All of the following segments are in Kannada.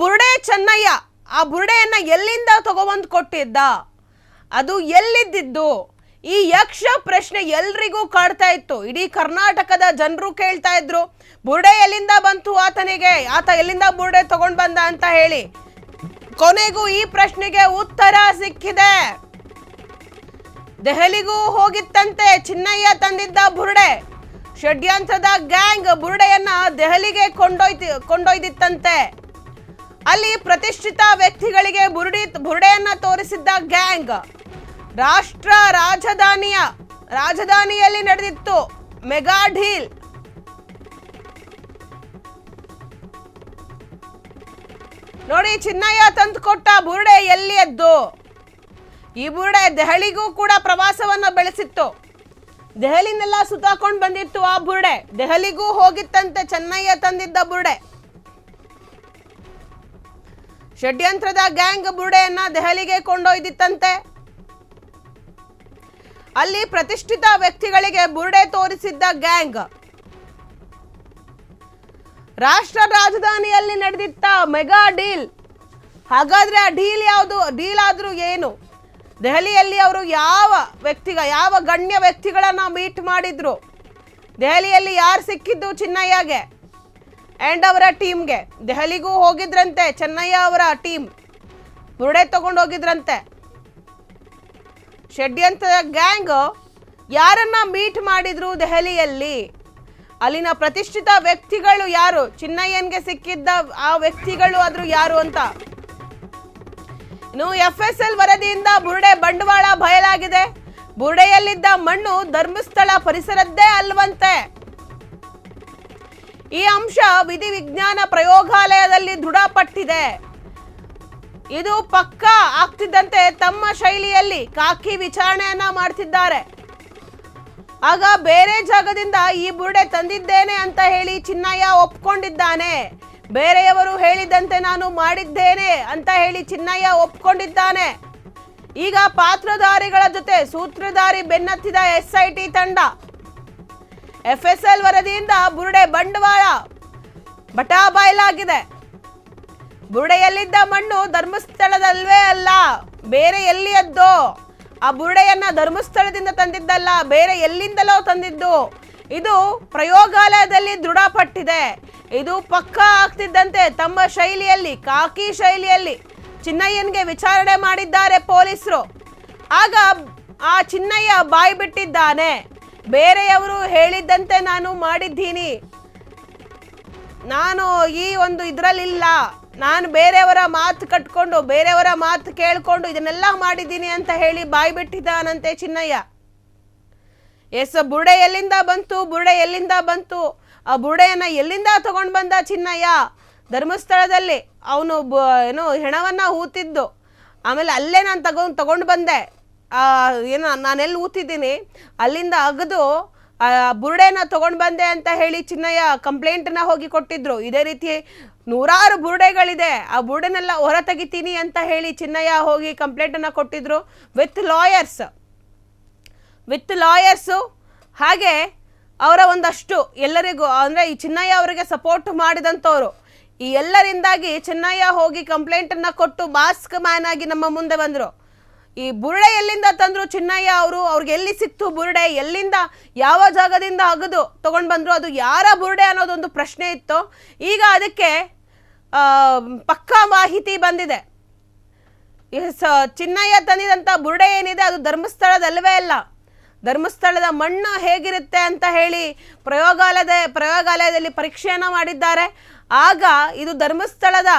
ಬುರುಡೆ ಚೆನ್ನಯ್ಯ ಆ ಬುರುಡೆಯನ್ನ ಎಲ್ಲಿಂದ ತಗೊಬಂದು ಕೊಟ್ಟಿದ್ದ, ಅದು ಎಲ್ಲಿದ್ದಿದ್ದು? ಈ ಯಕ್ಷ ಪ್ರಶ್ನೆ ಎಲ್ರಿಗೂ ಕಾಡ್ತಾ ಇತ್ತು. ಇಡೀ ಕರ್ನಾಟಕದ ಜನರು ಕೇಳ್ತಾ ಇದ್ರು, ಬುರುಡೆ ಎಲ್ಲಿಂದ ಬಂತು ಆತನಿಗೆ, ಆತ ಎಲ್ಲಿಂದ ಬುರುಡೆ ತಗೊಂಡ್ ಬಂದ ಅಂತ ಹೇಳಿ. ಕೊನೆಗೂ ಈ ಪ್ರಶ್ನೆಗೆ ಉತ್ತರ ಸಿಕ್ಕಿದೆ. ದೆಹಲಿಗೂ ಹೋಗಿತ್ತಂತೆ ಚಿನ್ನಯ್ಯ ತಂದಿದ್ದ ಬುರುಡೆ. ಷಡ್ಯಂತ್ರದ ಗ್ಯಾಂಗ್ ಬುರುಡೆಯನ್ನ ದೆಹಲಿಗೆ ಕೊಂಡೊಯ್ದಿತ್ತಂತೆ. ಅಲ್ಲಿ ಪ್ರತಿಷ್ಠಿತ ವ್ಯಕ್ತಿಗಳಿಗೆ ಬುರುಡೆಯನ್ನ ತೋರಿಸಿದ್ದ ಗ್ಯಾಂಗ್. ರಾಷ್ಟ್ರ ರಾಜಧಾನಿಯಲ್ಲಿ ನಡೆದಿತ್ತು ಮೆಗಾ ಡೀಲ್. ನೋಡಿ, ಚಿನ್ನಯ್ಯ ತಂದುಕೊಟ್ಟ ಬುರುಡೆ ಎಲ್ಲಿಯದ್ದು? ಈ ಬುರುಡೆ ದೆಹಲಿಗೂ ಕೂಡ ಪ್ರವಾಸವನ್ನ ಬೆಳೆಸಿತ್ತು. ದೆಹಲಿನೆಲ್ಲ ಸುತ್ತಾಕೊಂಡು ಬಂದಿತ್ತು ಆ ಬುರುಡೆ. ದೆಹಲಿಗೂ ಹೋಗಿತ್ತಂತೆ ಚೆನ್ನಯ್ಯ ತಂದಿದ್ದ ಬುರುಡೆ. ಷಡ್ಯಂತ್ರದ ಗ್ಯಾಂಗ್ ಬುರುಡೆಯನ್ನ ದೆಹಲಿಗೆ ಕೊಂಡೊಯ್ದಿತ್ತಂತೆ. ಅಲ್ಲಿ ಪ್ರತಿಷ್ಠಿತ ವ್ಯಕ್ತಿಗಳಿಗೆ ಬುರುಡೆ ತೋರಿಸಿದ್ದ ಗ್ಯಾಂಗ್. ರಾಷ್ಟ್ರ ರಾಜಧಾನಿಯಲ್ಲಿ ನಡೆದಿತ್ತ ಮೆಗಾ ಡೀಲ್. ಹಾಗಾದ್ರೆ ಆ ಡೀಲ್ ಯಾವುದು? ಡೀಲ್ ಆದ್ರೂ ಏನು? ದೆಹಲಿಯಲ್ಲಿ ಅವರು ಯಾವ ಗಣ್ಯ ವ್ಯಕ್ತಿಗಳನ್ನ ಮೀಟ್ ಮಾಡಿದ್ರು? ದೆಹಲಿಯಲ್ಲಿ ಯಾರು ಸಿಕ್ಕಿದ್ದು ಚಿನ್ನಯ್ಯಗೆ ಅಂಡ್ ಅವರ ಟೀಮ್ಗೆ? ದೆಹಲಿಗೂ ಹೋಗಿದ್ರಂತೆ ಚೆನ್ನಯ್ಯ ಅವರ ಟೀಮ್, ಬುರುಡೆ ತಗೊಂಡು ಹೋಗಿದ್ರಂತೆ. ಷಡ್ಯಂತ್ರದ ಗ್ಯಾಂಗ್ ಯಾರನ್ನ ಮೀಟ್ ಮಾಡಿದ್ರು ದೆಹಲಿಯಲ್ಲಿ? ಅಲ್ಲಿನ ಪ್ರತಿಷ್ಠಿತ ವ್ಯಕ್ತಿಗಳು ಯಾರು? ಚಿನ್ನಯ್ಯನ್ಗೆ ಸಿಕ್ಕಿದ್ದ ಆ ವ್ಯಕ್ತಿಗಳು ಆದ್ರೂ ಯಾರು ಅಂತ. ಇನ್ನು FSL ವರದಿಯಿಂದ ಬುರುಡೆ ಬಂಡವಾಳ ಬಯಲಾಗಿದೆ. ಬುರುಡೆಯಲ್ಲಿದ್ದ ಮಣ್ಣು ಧರ್ಮಸ್ಥಳ ಪರಿಸರದ್ದೇ ಅಲ್ವಂತೆ. ಈ ಅಂಶ ವಿಧಿವಿಜ್ಞಾನ ಪ್ರಯೋಗಾಲಯದಲ್ಲಿ ದೃಢಪಟ್ಟಿದೆ. ಇದು ಪಕ್ಕಾ ಆಗ್ತಿದ್ದಂತೆ ತಮ್ಮ ಶೈಲಿಯಲ್ಲಿ ಖಾಕಿ ವಿಚಾರಣೆಯನ್ನ ಮಾಡ್ತಿದ್ದಾರೆ. ಆಗ ಬೇರೆ ಜಾಗದಿಂದ ಈ ಬುರುಡೆ ತಂದಿದ್ದೇನೆ ಅಂತ ಹೇಳಿ ಚಿನ್ನಯ್ಯ ಒಪ್ಕೊಂಡಿದ್ದಾನೆ. ಬೇರೆಯವರು ಹೇಳಿದಂತೆ ನಾನು ಮಾಡಿದ್ದೇನೆ ಅಂತ ಹೇಳಿ ಚಿನ್ನಯ್ಯ ಒಪ್ಕೊಂಡಿದ್ದಾನೆ. ಈಗ ಪಾತ್ರಧಾರಿಗಳ ಜೊತೆ ಸೂತ್ರಧಾರಿ ಬೆನ್ನತ್ತಿದ SIT ತಂಡ. FSL ವರದಿಯಿಂದ ಬುರುಡೆ ಬಂಡವಾಳ ಬಟಾಬಯಲಾಗಿದೆ. ಬುರುಡೆಯಲ್ಲಿದ್ದ ಮಣ್ಣು ಧರ್ಮಸ್ಥಳದಲ್ವೇ ಅಲ್ಲ, ಬೇರೆ ಎಲ್ಲಿಯದ್ದೋ. ಆ ಬುರುಡೆಯನ್ನ ಧರ್ಮಸ್ಥಳದಿಂದ ತಂದಿದ್ದಲ್ಲ, ಬೇರೆ ಎಲ್ಲಿಂದಲೋ ತಂದಿದ್ದು. ಇದು ಪ್ರಯೋಗಾಲಯದಲ್ಲಿ ದೃಢಪಟ್ಟಿದೆ. ಇದು ಪಕ್ಕಾ ಆಗ್ತಿದ್ದಂತೆ ತಮ್ಮ ಶೈಲಿಯಲ್ಲಿ, ಖಾಕಿ ಶೈಲಿಯಲ್ಲಿ ಚಿನ್ನಯ್ಯನ್ಗೆ ವಿಚಾರಣೆ ಮಾಡಿದ್ದಾರೆ ಪೊಲೀಸರು. ಆಗ ಆ ಚಿನ್ನಯ್ಯ ಬಾಯಿ ಬಿಟ್ಟಿದ್ದಾನೆ. ಬೇರೆಯವರು ಹೇಳಿದ್ದಂತೆ ನಾನು ಮಾಡಿದ್ದೀನಿ, ನಾನು ಈ ಒಂದು ಇದರಲ್ಲಿಲ್ಲ, ನಾನು ಬೇರೆಯವರ ಮಾತು ಕಟ್ಕೊಂಡು ಬೇರೆಯವರ ಮಾತು ಕೇಳ್ಕೊಂಡು ಇದನ್ನೆಲ್ಲ ಮಾಡಿದ್ದೀನಿ ಅಂತ ಹೇಳಿ ಬಾಯಿ ಬಿಟ್ಟಿದ್ದಾನಂತೆ ಚಿನ್ನಯ್ಯ. ಬುರುಡೆ ಎಲ್ಲಿಂದ ಬಂತು? ಆ ಬುರುಡೆಯನ್ನ ಎಲ್ಲಿಂದ ತಗೊಂಡು ಬಂದ ಚಿನ್ನಯ್ಯ? ಧರ್ಮಸ್ಥಳದಲ್ಲಿ ಅವನು ಹೆಣವನ್ನ ಹೂತಿದ್ದು. ಆಮೇಲೆ ಅಲ್ಲೇ ನಾನು ತಗೊಂಡು ಬಂದೆ, ನಾನೆಲ್ಲಿ ಊತಿದ್ದೀನಿ ಅಲ್ಲಿಂದ ಅಗದು ಬುರುಡೆನ ತಗೊಂಡು ಬಂದೆ ಅಂತ ಹೇಳಿ ಚಿನ್ನಯ್ಯ ಕಂಪ್ಲೇಂಟನ್ನ ಹೋಗಿ ಕೊಟ್ಟಿದ್ರು. ಇದೇ ರೀತಿ ನೂರಾರು ಬುರುಡೆಗಳಿದೆ, ಆ ಬುರುಡೆನೆಲ್ಲ ಹೊರ ತೆಗಿತೀನಿ ಅಂತ ಹೇಳಿ ಚಿನ್ನಯ್ಯ ಹೋಗಿ ಕಂಪ್ಲೇಂಟನ್ನ ಕೊಟ್ಟಿದ್ರು ವಿತ್ ಲಾಯರ್ಸು. ಹಾಗೆ ಅವರ ಒಂದಷ್ಟು ಎಲ್ಲರಿಗೂ, ಅಂದರೆ ಈ ಚಿನ್ನಯ್ಯ ಅವರಿಗೆ ಸಪೋರ್ಟ್ ಮಾಡಿದಂಥವ್ರು, ಈ ಎಲ್ಲರಿಂದಾಗಿ ಚಿನ್ನಯ್ಯ ಹೋಗಿ ಕಂಪ್ಲೇಂಟನ್ನ ಕೊಟ್ಟು ಮಾಸ್ಕ್ ಮ್ಯಾನ್ ಆಗಿ ನಮ್ಮ ಮುಂದೆ ಬಂದರು. ಈ ಬುರುಡೆ ಎಲ್ಲಿಂದ ತಂದ್ರು ಚಿನ್ನಯ್ಯ ಅವ್ರಿಗೆ ಎಲ್ಲಿ ಸಿಕ್ತು ಬುರುಡೆ, ಎಲ್ಲಿಂದ ಯಾವ ಜಾಗದಿಂದ ಅಗದು ತಗೊಂಡು ಬಂದ್ರು, ಅದು ಯಾರ ಬುರುಡೆ ಅನ್ನೋದೊಂದು ಪ್ರಶ್ನೆ ಇತ್ತು. ಈಗ ಅದಕ್ಕೆ ಪಕ್ಕಾ ಮಾಹಿತಿ ಬಂದಿದೆ. ಚಿನ್ನಯ್ಯ ತಂದಿದಂಥ ಬುರುಡೆ ಏನಿದೆ ಅದು ಧರ್ಮಸ್ಥಳದಲ್ಲವೇ ಅಲ್ಲ. ಧರ್ಮಸ್ಥಳದ ಮಣ್ಣು ಹೇಗಿರುತ್ತೆ ಅಂತ ಹೇಳಿ ಪ್ರಯೋಗಾಲಯದಲ್ಲಿ ಪರೀಕ್ಷೆಯನ್ನು ಮಾಡಿದ್ದಾರೆ. ಆಗ ಇದು ಧರ್ಮಸ್ಥಳದ,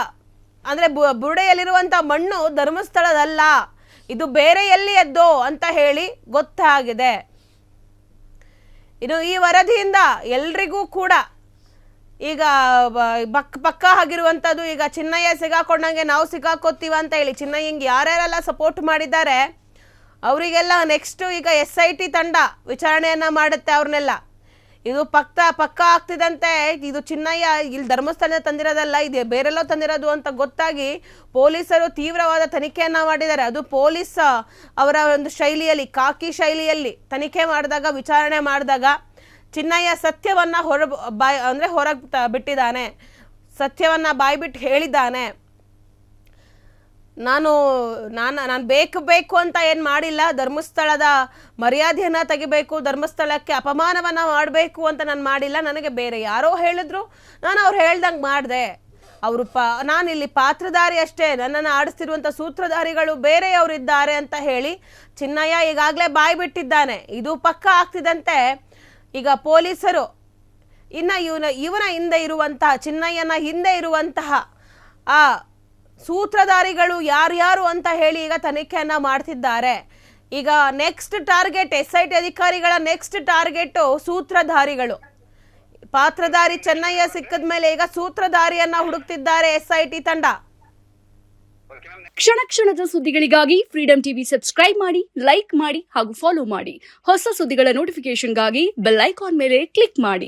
ಅಂದರೆ ಬುರುಡೆಯಲ್ಲಿರುವಂಥ ಮಣ್ಣು ಧರ್ಮಸ್ಥಳದಲ್ಲ, ಇದು ಬೇರೆ ಎಲ್ಲಿಯದ್ದೋ ಅಂತ ಹೇಳಿ ಗೊತ್ತಾಗಿದೆ. ಇನ್ನು ಈ ವರದಿಯಿಂದ ಎಲ್ರಿಗೂ ಕೂಡ ಈಗ ಪಕ್ಕ ಆಗಿರುವಂಥದ್ದು, ಈಗ ಚಿನ್ನಯ್ಯ ಸಿಗಾಕೊಂಡಂಗೆ ನಾವು ಸಿಗಾಕೋತೀವ ಅಂತ ಹೇಳಿ ಚಿನ್ನಯ್ಯಂಗೆ ಯಾರ್ಯಾರೆಲ್ಲ ಸಪೋರ್ಟ್ ಮಾಡಿದ್ದಾರೆ ಅವರಿಗೆಲ್ಲ ನೆಕ್ಸ್ಟ್ ಈಗ SIT ತಂಡ ವಿಚಾರಣೆಯನ್ನ ಮಾಡುತ್ತೆ ಅವ್ರನ್ನೆಲ್ಲ. ಇದು ಪಕ್ಕ ಆಗ್ತಿದಂತೆ ಇದು ಚಿನ್ನಯ್ಯ ಇಲ್ಲಿ ಧರ್ಮಸ್ಥಳದಿಂದ ತಂದಿರೋದಲ್ಲ, ಇದು ಬೇರೆಲ್ಲೋ ತಂದಿರೋದು ಅಂತ ಗೊತ್ತಾಗಿ ಪೊಲೀಸರು ತೀವ್ರವಾದ ತನಿಖೆಯನ್ನ ಮಾಡಿದ್ದಾರೆ. ಅದು ಪೊಲೀಸ್ ಅವರ ಒಂದು ಶೈಲಿಯಲ್ಲಿ, ಖಾಕಿ ಶೈಲಿಯಲ್ಲಿ ತನಿಖೆ ಮಾಡಿದಾಗ, ವಿಚಾರಣೆ ಮಾಡಿದಾಗ ಚಿನ್ನಯ್ಯ ಸತ್ಯವನ್ನ ಹೊರಗೆ ಬಿಟ್ಟಿದ್ದಾನೆ. ಸತ್ಯವನ್ನು ಬಾಯ್ಬಿಟ್ಟು ಹೇಳಿದ್ದಾನೆ. ನಾನು ಬೇಕು ಅಂತ ಏನು ಮಾಡಿಲ್ಲ, ಧರ್ಮಸ್ಥಳದ ಮರ್ಯಾದೆಯನ್ನು ತೆಗಿಬೇಕು, ಧರ್ಮಸ್ಥಳಕ್ಕೆ ಅಪಮಾನವನ್ನು ಮಾಡಬೇಕು ಅಂತ ನಾನು ಮಾಡಿಲ್ಲ. ನನಗೆ ಬೇರೆ ಯಾರೋ ಹೇಳಿದ್ರು, ನಾನು ಅವ್ರು ಹೇಳ್ದಂಗೆ ಮಾಡಿದೆ. ಅವರು ನಾನಿಲ್ಲಿ ಪಾತ್ರಧಾರಿ ಅಷ್ಟೇ, ನನ್ನನ್ನು ಆಡಿಸ್ತಿರುವಂಥ ಸೂತ್ರಧಾರಿಗಳು ಬೇರೆಯವರಿದ್ದಾರೆ ಅಂತ ಹೇಳಿ ಚಿನ್ನಯ್ಯ ಈಗಾಗಲೇ ಬಾಯಿ ಬಿಟ್ಟಿದ್ದಾನೆ. ಇದು ಪಕ್ಕ ಆಗ್ತಿದಂತೆ ಈಗ ಪೊಲೀಸರು ಇನ್ನು ಇವನ ಹಿಂದೆ ಇರುವಂತಹ, ಚಿನ್ನಯ್ಯನ ಹಿಂದೆ ಇರುವಂತಹ ಆ ಸೂತ್ರಧಾರಿಗಳು ಯಾರ್ಯಾರು ಅಂತ ಹೇಳಿ ಈಗ ತನಿಖೆಯನ್ನು ಮಾಡ್ತಿದ್ದಾರೆ. ಈಗ ನೆಕ್ಸ್ಟ್ ಟಾರ್ಗೆಟ್ SIT ಅಧಿಕಾರಿಗಳ ನೆಕ್ಸ್ಟ್ ಟಾರ್ಗೆಟು ಸೂತ್ರಧಾರಿಗಳು. ಪಾತ್ರಧಾರಿ ಚೆನ್ನಯ್ಯ ಸಿಕ್ಕದ ಮೇಲೆ ಈಗ ಸೂತ್ರಧಾರಿಯನ್ನ ಹುಡುಕ್ತಿದ್ದಾರೆ SIT ತಂಡ. ಕ್ಷಣ ಕ್ಷಣದ ಸುದ್ದಿಗಳಿಗಾಗಿ ಫ್ರೀಡಂ ಟಿವಿ ಸಬ್ಸ್ಕ್ರೈಬ್ ಮಾಡಿ, ಲೈಕ್ ಮಾಡಿ ಹಾಗೂ ಫಾಲೋ ಮಾಡಿ. ಹೊಸ ಸುದ್ದಿಗಳ ನೋಟಿಫಿಕೇಶನ್ಗಾಗಿ ಬೆಲ್ ಐಕಾನ್ ಮೇಲೆ ಕ್ಲಿಕ್ ಮಾಡಿ.